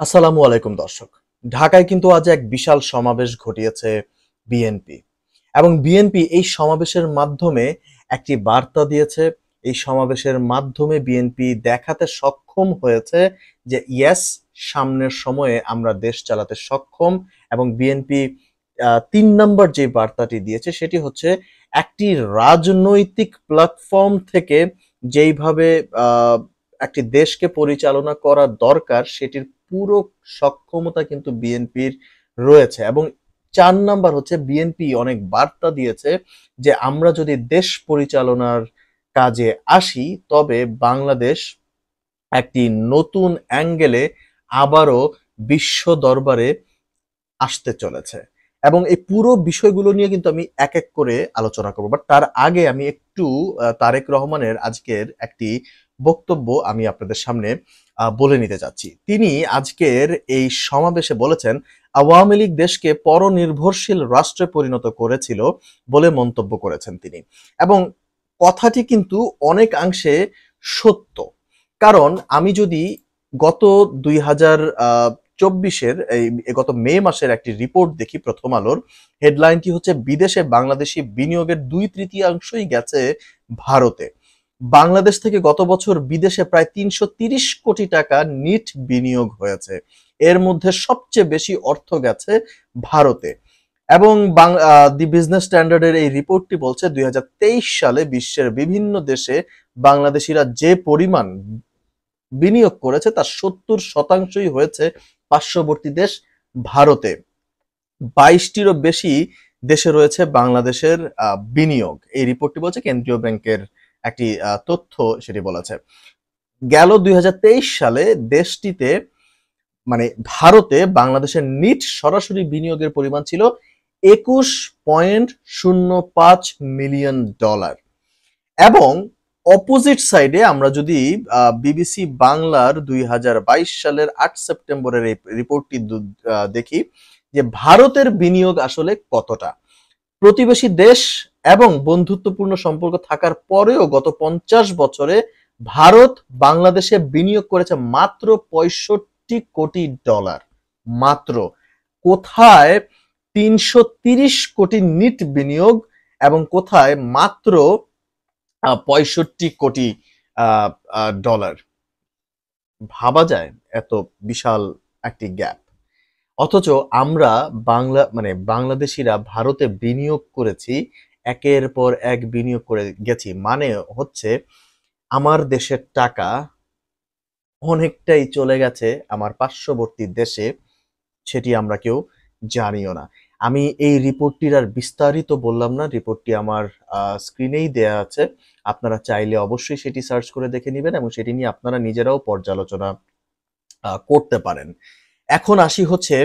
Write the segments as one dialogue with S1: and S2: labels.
S1: আসসালামু আলাইকুম দর্শক। ঢাকায় কিন্তু আজ এক বিশাল সমাবেশ ঘটিয়েছে বিএনপি এবং বিএনপি এই সমাবেশের মাধ্যমে একটি বার্তা দিয়েছে। এই সমাবেশের মাধ্যমে বিএনপি দেখাতে সক্ষম হয়েছে যে ইয়েস, সামনের সময়ে আমরা দেশ চালাতে সক্ষম। এবং বিএনপি ৩ নাম্বার যে বার্তাটি দিয়েছে সেটি হচ্ছে একটি রাজনৈতিক প্ল্যাটফর্ম থেকে যেইভাবে আ একটি দেশকে পরিচালনা করা দরকার সেটির পুরো সক্ষমতা কিন্তু বিএনপির রয়েছে। এবং ৪ নাম্বার হচ্ছে বিএনপি অনেক বার্তা দিয়েছে যে আমরা যদি দেশ পরিচালনার কাজে আসি তবে বাংলাদেশ একটি নতুন অ্যাঙ্গেলে আবারও বিশ্ব দরবারে আসতে চলেছে। এবং এই পুরো বিষয়গুলো নিয়ে কিন্তু আমি এক এক করে আলোচনা করব। বাট তার আগে আমি একটু তারেক রহমানের আজকের একটি বক্তব্য আমি আপনাদের সামনে বলে নিতে চাচ্ছি। তিনি আজকের এই সমাবেশে বলেছেন, আওয়ামী লীগ দেশকে পরনির্ভরশীল রাষ্ট্রে পরিণত করেছিল বলে মন্তব্য করেছেন তিনি। এবং কথাটি কিন্তু অনেকাংশে সত্য। কারণ আমি যদি গত ২০২৪-এর গত মে মাসের একটি রিপোর্ট দেখি প্রথম আলোর, হেডলাইনটি হচ্ছে বিদেশে বাংলাদেশি বিনিয়োগের ২/৩ গেছে ভারতে। বাংলাদেশ থেকে গত বছর বিদেশে প্রায় ৩৩০ কোটি টাকা নিট বিনিয়োগ হয়েছে। এর মধ্যে সবচেয়ে বেশি অর্থ গেছে ভারতে। এবং দি বিজনেস স্ট্যান্ডার্ডের এই রিপোর্টটি বলছে ২০২৩ সালে বিশ্বের বিভিন্ন দেশে বাংলাদেশিরা যে পরিমাণ বিনিয়োগ করেছে তার ৭০% হয়েছে পার্শ্ববর্তী দেশ ভারতে। ২২টিরও বেশি দেশে রয়েছে বাংলাদেশের বিনিয়োগ। এই রিপোর্টটি বলছে কেন্দ্রীয় ব্যাংকের একটি তথ্য সেটি বলেছে। গেল ২০২৩ সালে দেশটিতে মানে ভারতে বাংলাদেশের নিট সরাসরি বিনিয়োগের পরিমাণ ছিল $২১.০৫ মিলিয়ন। এবং অপোজিট সাইডে আমরা যদি বিবিসি বাংলার ২০২২ সালের ৮ সেপ্টেম্বরের এই রিপোর্টটি দেখি যে ভারতের বিনিয়োগ আসলে কতটা। প্রতিবেশী দেশ এবং বন্ধুত্বপূর্ণ সম্পর্ক থাকার পরেও গত ৫০ বছরে ভারত বাংলাদেশে বিনিয়োগ করেছে মাত্র $৬৫ কোটি। মাত্র। কোথায় ৩৩০ কোটি নিট বিনিয়োগ এবং কোথায় মাত্র $৬৫ কোটি। ভাবা যায় এত বিশাল একটি গ্যাপ। অথচ আমরা বাংলাদেশিরা ভারতে বিনিয়োগ করেছি, একের পর এক বিনিয়োগ করে গেছি। মানে হচ্ছে আমার দেশের টাকা অনেকটাই চলে গেছে আমার পার্শ্ববর্তী দেশে, সেটি আমরা কেউ জানিও না। আমি এই রিপোর্টটির আর বিস্তারিত বললাম না, রিপোর্টটি আমার স্ক্রিনেই দেয়া আছে। আপনারা চাইলে অবশ্যই সেটি সার্চ করে দেখে নিবেন এবং সেটি নিয়ে আপনারা নিজেরাও পর্যালোচনা করতে পারেন। এখন আসি হচ্ছে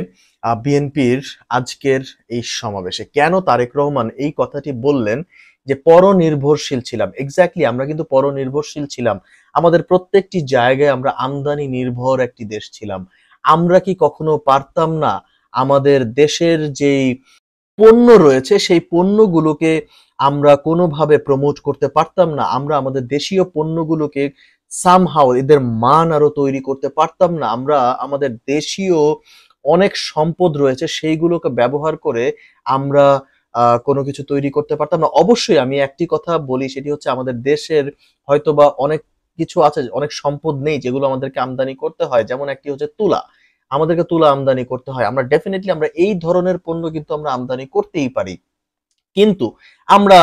S1: বিএনপির আজকের এই সমাবেশে কেন তারেক রহমান এই কথাটি বললেন যে পরনির্ভরশীল ছিলাম। এক্স্যাক্টলি আমরা কিন্তু পরনির্ভরশীল ছিলাম। আমাদের প্রত্যেকটি জায়গায় আমরা আমদানি নির্ভর একটি দেশ ছিলাম। আমরা কি কখনো পারতাম না আমাদের দেশের যেই পণ্য রয়েছে সেই পণ্যগুলোকে আমরা কোনোভাবে প্রমোট করতে পারতাম না? আমরা আমাদের দেশীয় পণ্যগুলোকে সামহাউ এদের মান আরো তৈরি করতে পারতাম না? আমরা আমাদের দেশীয় অনেক সম্পদ রয়েছে সেইগুলোকে ব্যবহার করে আমরা কোনো কিছু তৈরি করতে পারতাম না? অবশ্যই আমি একটি কথা বলি, সেটি হচ্ছে আমাদের দেশের হয়তোবা অনেক কিছু আছে, অনেক সম্পদ নেই যেগুলো আমাদেরকে আমদানি করতে হয়। যেমন একটি হচ্ছে তুলা। আমাদেরকে তুলা আমদানি করতে হয়। আমরা ডেফিনিটলি আমরা এই ধরনের পণ্য কিন্তু আমরা আমদানি করতেই পারি। কিন্তু আমরা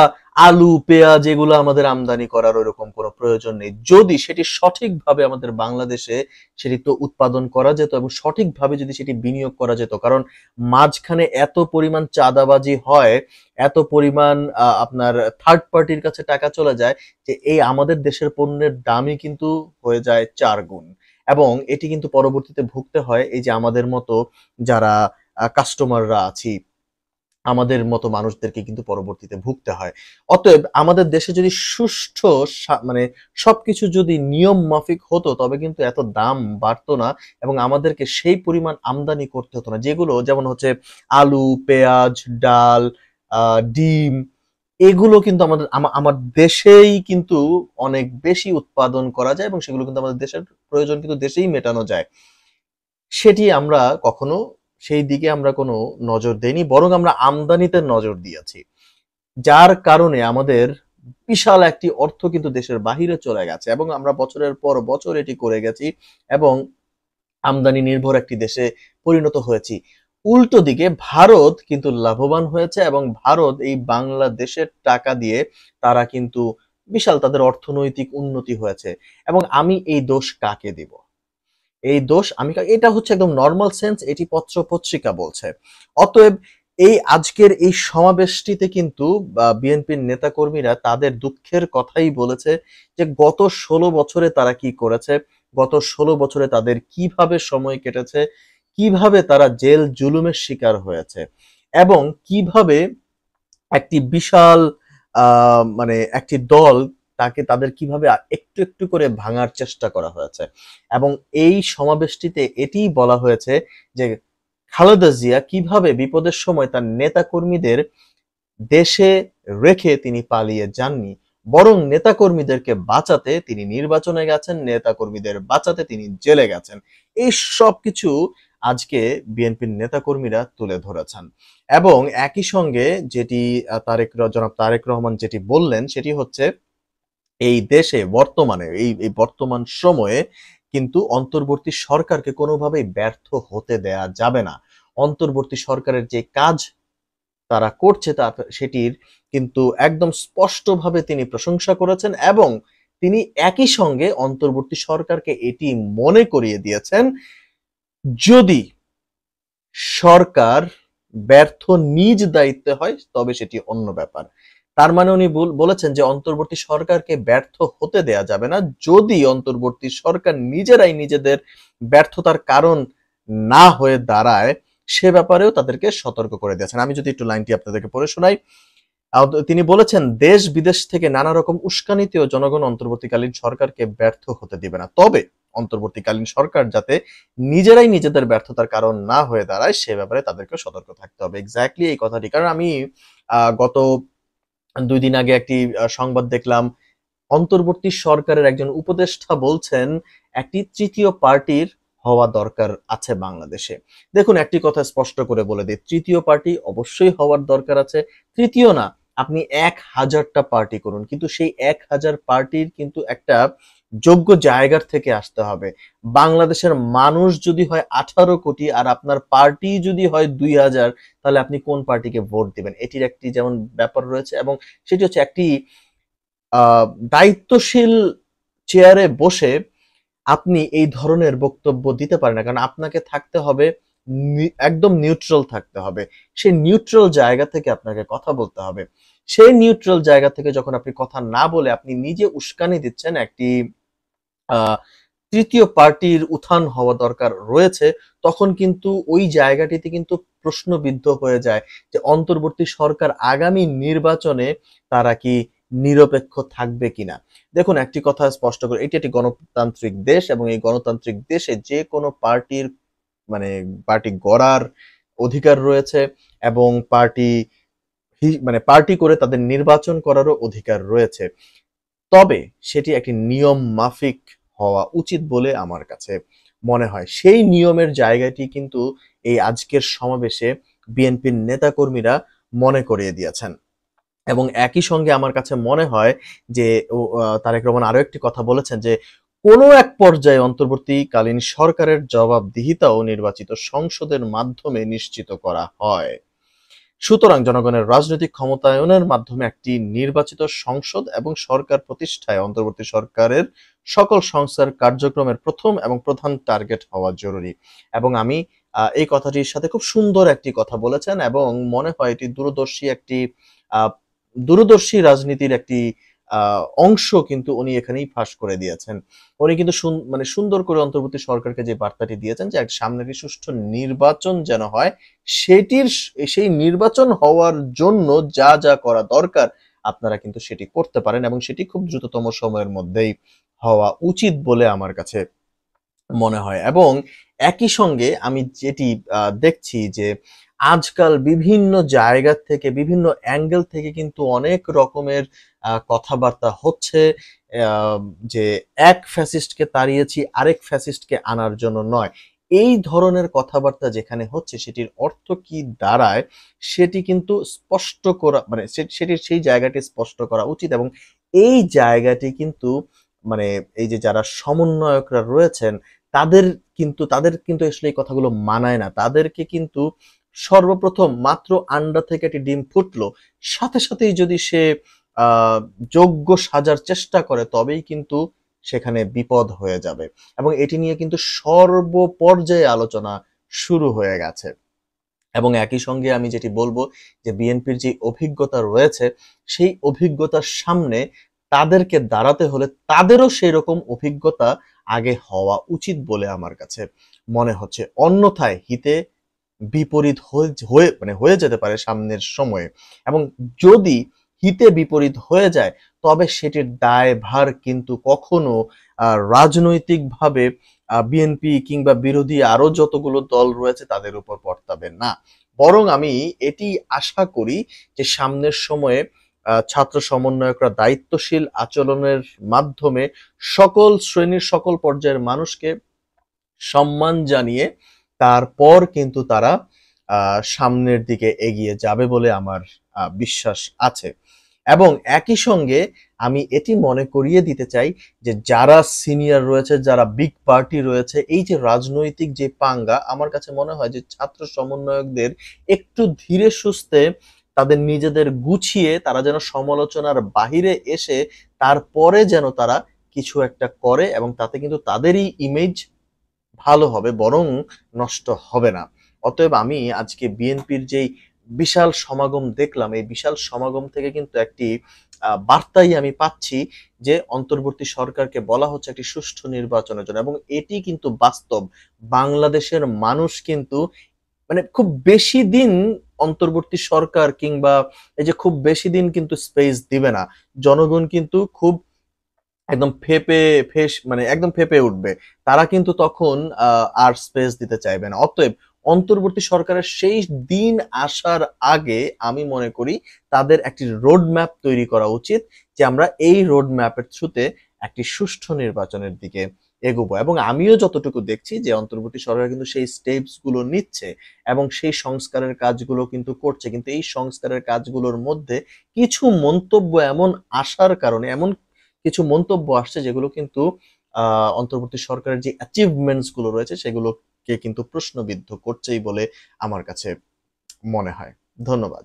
S1: আলু, পেঁয়াজ এগুলো আমাদের আমদানি করার ওইরকম কোনো প্রয়োজন নেই। যদি সেটি সঠিকভাবে আমাদের বাংলাদেশে সেটি তো উৎপাদন করা যেত এবং সঠিকভাবে যদি সেটি বিনিয়োগ করা যেত। কারণ মাঝখানে এত পরিমাণ চাঁদাবাজি হয়, এত পরিমাণ আপনার থার্ড পার্টির কাছে টাকা চলে যায় যে এই আমাদের দেশের পণ্যের দামই কিন্তু হয়ে যায় ৪ গুণ। এবং এটি কিন্তু পরবর্তীতে ভুগতে হয় এই যে আমাদের মতো যারা কাস্টমাররা আছি, আমাদের মতো মানুষদেরকে কিন্তু পরবর্তীতে ভুগতে হয়। অতএব আমাদের দেশে যদি সুষ্ঠু মানে সবকিছু যদি নিয়ম মাফিক হতো তবে কিন্তু এত দাম বাড়তো না এবং আমাদেরকে সেই পরিমাণ আমদানি করতে হতো না। যেগুলো যেমন হচ্ছে আলু, পেঁয়াজ, ডাল, ডিম এগুলো কিন্তু আমার দেশেই কিন্তু অনেক বেশি উৎপাদন করা যায় এবং সেগুলো কিন্তু আমাদের দেশের প্রয়োজন কিন্তু দেশেই মেটানো যায়। সেটি আমরা কখনো সেই দিকে আমরা কোনো নজর দেইনি, বরং আমরা আমদানিতে নজর দিয়েছি। যার কারণে আমাদের বিশাল একটি অর্থ কিন্তু দেশের বাহিরে চলে গেছে এবং আমরা বছরের পর বছর এটি করে গেছি এবং আমদানি নির্ভর একটি দেশে পরিণত হয়েছি। উল্টো দিকে ভারত কিন্তু লাভবান হয়েছে এবং ভারত এই বাংলাদেশের টাকা দিয়ে তারা কিন্তু বিশাল তাদের অর্থনৈতিক উন্নতি হয়েছে। এবং আমি এই দোষ কাকে দিব? এই দোষ আমি এটা হচ্ছে একদম নরমাল সেন্স, এটি পত্র পত্রিকা বলছে। অতএব এই আজকের এই সমাবেশটিতে কিন্তু বিএনপির নেতাকর্মীরা তাদের দুঃখের কথাই বলেছে যে গত ১৬ বছরে তারা কি করেছে, গত ১৬ বছরে তাদের কিভাবে সময় কেটেছে, কিভাবে তারা জেল জুলুমের শিকার হয়েছে এবং কিভাবে একটি বিশাল মানে একটি দল তাদের কিভাবে একটু একটু করে ভাঙার চেষ্টা করা হয়েছে। এবং এই সমাবেশটিতে এটিই বলা হয়েছে যে খালেদা জিয়া কিভাবে বিপদের সময় তার নেতাকর্মীদের দেশে রেখে তিনি পালিয়ে যাননি, বরং নেতাকর্মীদেরকে বাঁচাতে তিনি নির্বাচনে গেছেন, নেতাকর্মীদের বাঁচাতে তিনি জেলে গেছেন। এই সব কিছু আজকে বিএনপির নেতাকর্মীরা তুলে ধরেছেন। এবং একই সঙ্গে যেটি জনাব তারেক রহমান যেটি বললেন সেটি হচ্ছে এই দেশে বর্তমানে এই বর্তমান সময়ে কিন্তু অন্তর্বর্তী সরকারকে কোনোভাবেই ব্যর্থ হতে দেয়া যাবে না। অন্তর্বর্তী সরকারের যে কাজ তারা করছে সেটির কিন্তু একদম স্পষ্টভাবে তিনি প্রশংসা করেছেন এবং তিনি একই সঙ্গে অন্তর্বর্তী সরকারকে এটি মনে করিয়ে দিয়েছেন, যদি সরকার ব্যর্থ নিজ দায়িত্বে হয় তবে সেটি অন্য ব্যাপার। তার মানে উনি বলেছেন যে অন্তর্বর্তী সরকারকে ব্যর্থ হতে দেয়া যাবে না, যদি অন্তর্বর্তী সরকার নিজেরাই নিজেদের ব্যর্থতার কারণ না হয়ে দাঁড়ায়, সে ব্যাপারেও তাদেরকে সতর্ক করে দিয়েছেন। আমি যদি একটু লাইনটি আপনাদেরকে পড়ে শোনাই। তিনি বলেছেন, দেশ বিদেশ থেকে নানা রকম উস্কানিতেও জনগণ অন্তর্বর্তীকালীন সরকারকে ব্যর্থ হতে দিবে না, তবে অন্তর্বর্তীকালীন সরকার যাতে নিজেরাই নিজেদের ব্যর্থতার কারণ না হয়ে দাঁড়ায় সে ব্যাপারে তাদেরকে সতর্ক থাকতে হবে। এক্স্যাক্টলি এই কথাটি, কারণ আমি গত ২ দিন আগে একটি সংবাদ দেখলাম, অন্তর্বর্তী সরকারের একজন উপদেষ্টা বলছেন একটি তৃতীয় পার্টির হওয়া দরকার আছে বাংলাদেশে। দেখুন, একটি কথা স্পষ্ট করে বলে দিই, তৃতীয় পার্টি অবশ্যই হওয়ার দরকার আছে। তৃতীয় না, আপনি ১০০০টা পার্টি করুন, কিন্তু সেই ১০০০ পার্টির কিন্তু একটা যোগ্য জায়গার থেকে আসতে হবে। বাংলাদেশের মানুষ যদি হয় ১৮ কোটি আর আপনার পার্টি যদি হয় ২০০০, তাহলে আপনি কোন পার্টিকে ভোট দিবেন? এটির একটি যেমন ব্যাপার রয়েছে এবং সেটি হচ্ছে একটি দায়িত্বশীল চেয়ারে বসে আপনি এই ধরনের বক্তব্য দিতে পারেন না, কারণ আপনাকে থাকতে হবে একদম নিউট্রাল থাকতে হবে। সেই নিউট্রাল জায়গা থেকে আপনাকে কথা বলতে হবে। সেই নিউট্রাল জায়গা থেকে যখন আপনি কথা না বলে আপনি নিজে উস্কানি দিচ্ছেন একটি আহ তৃতীয় পার্টির উত্থান হওয়া দরকার রয়েছে, তখন কিন্তু ওই জায়গাটিতে কিন্তু প্রশ্নবিদ্ধ হয়ে যায় যে অন্তর্বর্তী সরকার আগামী নির্বাচনে তারা কি নিরপেক্ষ থাকবে কিনা। দেখুন, একটি কথা স্পষ্ট করে, এটি একটি গণতান্ত্রিক দেশ এবং এই গণতান্ত্রিক দেশে যে কোনো পার্টির মানে পার্টি গড়ার অধিকার রয়েছে এবং পার্টি করে তাদের নির্বাচন করারও অধিকার রয়েছে। তবে সেটি একটি নিয়ম মাফিক হওয়া উচিত বলে আমার কাছে মনে হয়। সেই নিয়মের জায়গাটি কিন্তু এই আজকের সমাবেশে বিএনপির নেতাকর্মীরা মনে করিয়ে দিয়েছেন। এবং একই সঙ্গে আমার কাছে মনে হয় যে তারেক রহমান আরো একটি কথা বলেছেন যে কোনো এক পর্যায়ে অন্তর্বর্তীকালীন সরকারের জবাবদিহিতাও নির্বাচিত সংসদের মাধ্যমে নিশ্চিত করা হয়। সুতরাং জনগণের রাজনৈতিক ক্ষমতায়নের মাধ্যমে একটি নির্বাচিত সংসদ এবং সরকার প্রতিষ্ঠায় অন্তর্বর্তী সরকারের সকল সংস্কার কার্যক্রমের প্রথম এবং প্রধান টার্গেট হওয়া জরুরি। এবং আমি এই কথাটির সাথে খুব সুন্দর একটি কথা বলেছেন এবং মনে হয় এটি আহ, দূরদর্শী রাজনীতির একটি অংশ কিন্তু উনি এখানেই ফাঁস করে দিয়েছেন। উনি কিন্তু মানে সুন্দর করে অন্তর্বর্তী সরকারকে যে বার্তাটি দিয়েছেন যে সামনে একটি সুষ্ঠু নির্বাচন যেন হয়, সেই নির্বাচন হওয়ার জন্য যা যা করা দরকার আপনারা কিন্তু সেটি করতে পারেন এবং সেটি খুব দ্রুততম সময়ের মধ্যেই হওয়া উচিত বলে আমার কাছে মনে হয়। এবং একই সঙ্গে আমি যেটি দেখছি যে আজকাল বিভিন্ন জায়গা থেকে বিভিন্ন অ্যাঙ্গেল থেকে কিন্তু অনেক রকমের কথাবার্তা হচ্ছে, আহ, যে এক ফ্যাসিস্টকে তাড়িয়েছি আরেক ফ্যাসিস্টকে আনার জন্য নয়। এই ধরনের কথাবার্তা যেখানে হচ্ছে সেটির অর্থ কি দাঁড়ায় সেটি কিন্তু স্পষ্ট করা মানে সেটির সেই জায়গাটি স্পষ্ট করা উচিত, এবং এই জায়গাটি কিন্তু মানে এই যে যারা সমন্বয়করা রয়েছেন তাদের কিন্তু আসলে এই কথাগুলো মানায় না। তাদেরকে কিন্তু সর্বপ্রথম মাত্র আন্ডা থেকে একটি ডিম ফুটলো, সাথে সাথেই যদি সে আহ যোগ্য সাজার চেষ্টা করে তবেই কিন্তু সেখানে বিপদ হয়ে যাবে, এবং এটি নিয়ে কিন্তু সর্বপর্যায়ে আলোচনা শুরু হয়ে গেছে। এবং একই সঙ্গে আমি যেটি বলবো যে বিএনপির যে অভিজ্ঞতা রয়েছে সেই অভিজ্ঞতার সামনে তাদেরকে দাঁড়াতে হলে তাদেরও সেই রকম অভিজ্ঞতা আগে হওয়া উচিত বলে আমার কাছে মনে হচ্ছে। অন্যথায় হিতে বিপরীত হয়ে যেতে পারে সামনের সময়ে, এবং যদি হিতে বিপরীত হয়ে যায় তবে সেটির দায়ভার কিন্তু কখনো রাজনৈতিকভাবে বিএনপি কিংবা বিরোধী আরো যতগুলো দল রয়েছে তাদের উপর বর্তাবে না। বরং আমি এটি আশা করি যে সামনের সময়ে ছাত্র সমন্বয়করা দায়িত্বশীল আচরণের মাধ্যমে সকল শ্রেণীর সকল পর্যায়ের মানুষকে সম্মান জানিয়ে তারপর কিন্তু তারা সামনের দিকে এগিয়ে যাবে বলে আমার বিশ্বাস আছে। এবং একই সঙ্গে আমি এটি মনে করিয়ে দিতে চাই যে যারা সিনিয়র রয়েছে, যারা বিগ পার্টি রয়েছে, এই যে রাজনৈতিক যে পাঙ্গা, আমার কাছে মনে হয় যে ছাত্র সমন্বয়কদের একটু ধীরে সুস্থে তাদের নিজেদের গুছিয়ে তারা যেন সমালোচনার বাহিরে এসে তারপরে যেন তারা কিছু একটা করে, এবং তাতে কিন্তু তাদেরই ইমেজ ভালো হবে, বরং নষ্ট হবে না। অতএব আমি আজকে বিএনপির যেই বিশাল সমাগম দেখলাম, এই বিশাল সমাগম থেকে কিন্তু একটি বার্তাই আমি পাচ্ছি যে অন্তর্বর্তী সরকারকে বলা হচ্ছে একটি সুষ্ঠু নির্বাচনের জন্য, এবং এটি কিন্তু বাস্তব। বাংলাদেশের মানুষ কিন্তু মানে খুব বেশি দিন অন্তর্বর্তী সরকার কিংবা এই যে খুব বেশি দিন কিন্তু স্পেস দিবে না। জনগণ কিন্তু খুব একদম একদম ফেপে উঠবে। তারা কিন্তু তখন আর স্পেস দিতে চাইবে না। অতএব অন্তর্বর্তী সরকারের সেই দিন আসার আগে আমি মনে করি তাদের একটি রোড ম্যাপ তৈরি করা উচিত, যে আমরা এই রোড ম্যাপের থ্রুতে একটি সুষ্ঠু নির্বাচনের দিকে এগোবো। এবং আমিও যতটুকু দেখছি যে অন্তর্বর্তী সরকার কিন্তু সেই স্টেপস গুলো নিচ্ছে এবং সেই সংস্কারের কাজগুলো কিন্তু করছে, কিন্তু এই সংস্কারের কাজগুলোর মধ্যে কিছু মন্তব্য এমন আসার কারণে, এমন কিছু মন্তব্য আসছে যেগুলো কিন্তু অন্তর্বর্তী সরকারের যে অ্যাচিভমেন্টস গুলো রয়েছে সেগুলোকে কিন্তু প্রশ্নবিদ্ধ করছেই বলে আমার কাছে মনে হয়। ধন্যবাদ।